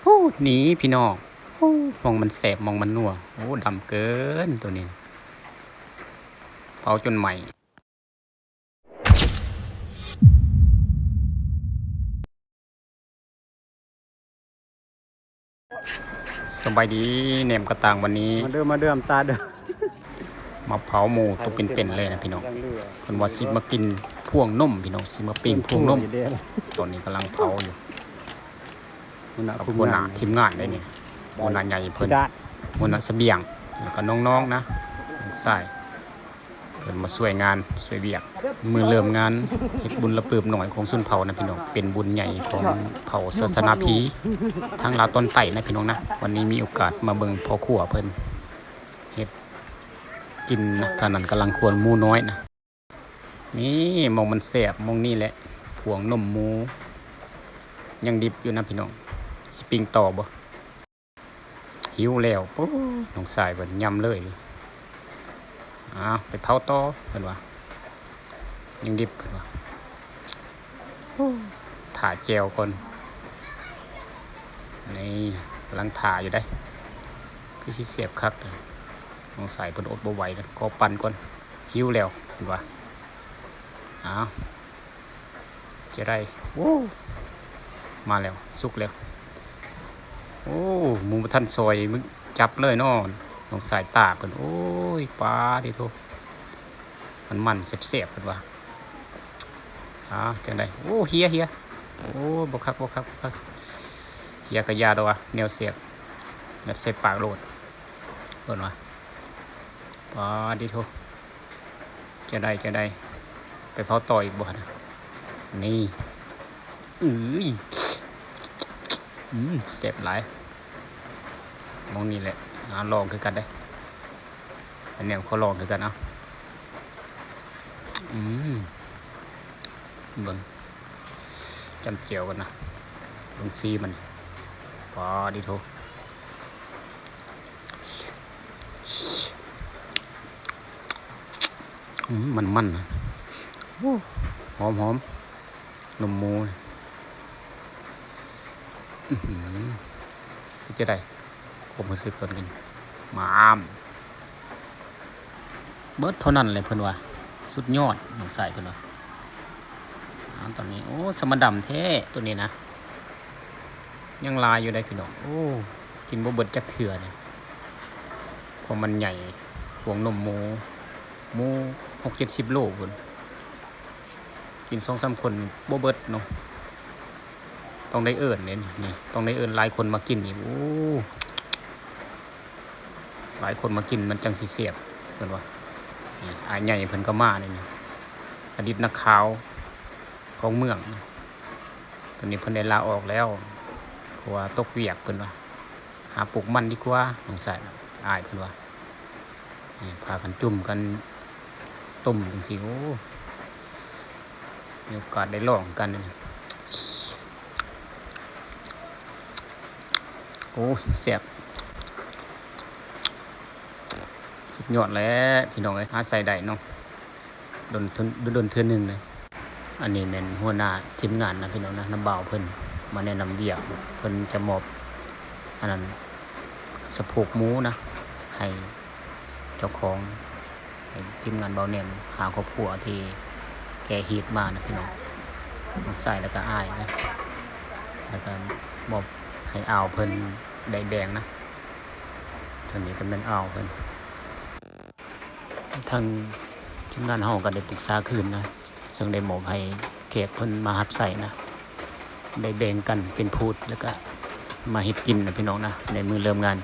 พูดหนีพี่น้องมองมันแสบมองมันนัวโอ้ดำเกินตัวนี้เผาจนใหม่สบายดีเนมกระต่างวันนี้มาเดิมตาเดิมมาเผาหมูตัวเป็นๆเลยนะพี่น้องคนว่าสิมากินพ่วงนมพี่น้องสิมาปิ้งพ่วงนมตอนนี้กำลังเผาอยู่กับหัวหน้าทีมงานได้เนี่ยหัวหน้าใหญ่เพิ่นหัวหน้าเสบียงแล้วก็น้องๆนะใส่เพิ่นมาช่วยงานช่วยเวียกมือเริ่มงานเฮ็ดบุญระเบิบหน่อยของสุนเผานะพี่น้องเป็นบุญใหญ่ของเผาศาสนาพีทางลาวตอนใต้นะพี่น้องนะวันนี้มีโอกาสมาเบิ่งพ่อครัวเพิ่นเฮ็ดกินนะตอนนั้นกำลังควรหมูน้อยนะนี่มองมันแสบมองนี่แหละพวงนมหมูยังดิบอยู่นะพี่น้องสิปิ้งต่อบ่หิวแล้วปุ๊บน้องสายเพิ่นยำเลยไปเผาต่อเพิ่นว่ายังดิบเพิ่นว่าถ่าแจวก่อนนี่กำลังถ่าอยู่ได้คือสิเสียบคักน้องสายเพิ่นอดบ่ไหวนะขอปั่นก่อนหิวแล้วเพิ่นว่าจะได้โอ้มาแล้วสุกแล้วโอ้หมูท่านซอยมึงจับเลยน้องสายตาเพิ่นโอ้ยปลาดิโทมันเสียบๆเพิ่นว่าจังได๋โอ้เฮียโอ้บ่คักเฮียกะยาดอกแนวเสียบแบบใส่ปากโลดเพิ่นว่าปลาดิโทจะได้ไปเผาต่ออีกบ่นะนี่เสียบหลายมองนี่แหละลองคือกันได้อันนี้เขาลองคือกันเบิ่งจำเจียวกันนะเบิ่งซีมันพอดีโทมันนะหอมนมหมูจะได้ผมรู้สึกตอนกินมามเบิดเท่านั้นเลยเพิ่นว่าสุดยอดหนูใส่เพิ่นว่าตอนนี้โอ้สมดำแท้ตัวนี้นะยังลายอยู่ได้พี่น้องโอ้กินบ่เบิดจักเถื่อเนี่ยเพราะมันใหญ่พวงนมหมู6-70 โลพุ่นกิน2-3 คนบ่เบิดเนาะต้องได้เอิ้นเนี่ยนี่ต้องได้เอิ้นหลายคนมากินอีกโอ้หลายคนมากินมันจังสิเสียบเพิ่นว่าอายใหญ่เพิ่นก็มาเนี่ยอดีตนักข่าวของเมืองตอนนี้เพิ่นได้ลาออกแล้วเพราะว่าตกเวียกเพิ่นว่าหาปลูกมันดีกว่าสงสัยอายเพิ่นว่าพากันจุ่มกันต้มจังซี่โอ้มีโอกาสได้ลองกันโอ้แซ่บสุดยอดแล้วพี่น้องเอ้ยหาใส่ได้เนาะโดนเทื่อนึงเลยอันนี้เป็นหัวหน้าทีมงานนะพี่น้องนะน้ำเบาเพิ่นมาแนะนำเวียกเพิ่นจะมอบอันนั้นสะโพกหมูนะให้เจ้าของให้ทีมงานเบาแนมหาครอบครัวที่แกฮีทมานะพี่น้องมาใส่แล้วก็อ้ายนะแล้วก็มอบให้อ่าวเพิ่นได้แบ่งนะทางนี้ก็เป็นอ่าวเพิ่นทางทีมงานเฮาก็ได้ปรึกษาคืนนะซึ่งได้มอบให้แขกเพิ่นมารับใส่นะได้แบ่งกันเป็นพูดแล้วก็มาเฮ็ดกินนะพี่น้องนะในมือเริ่มงาน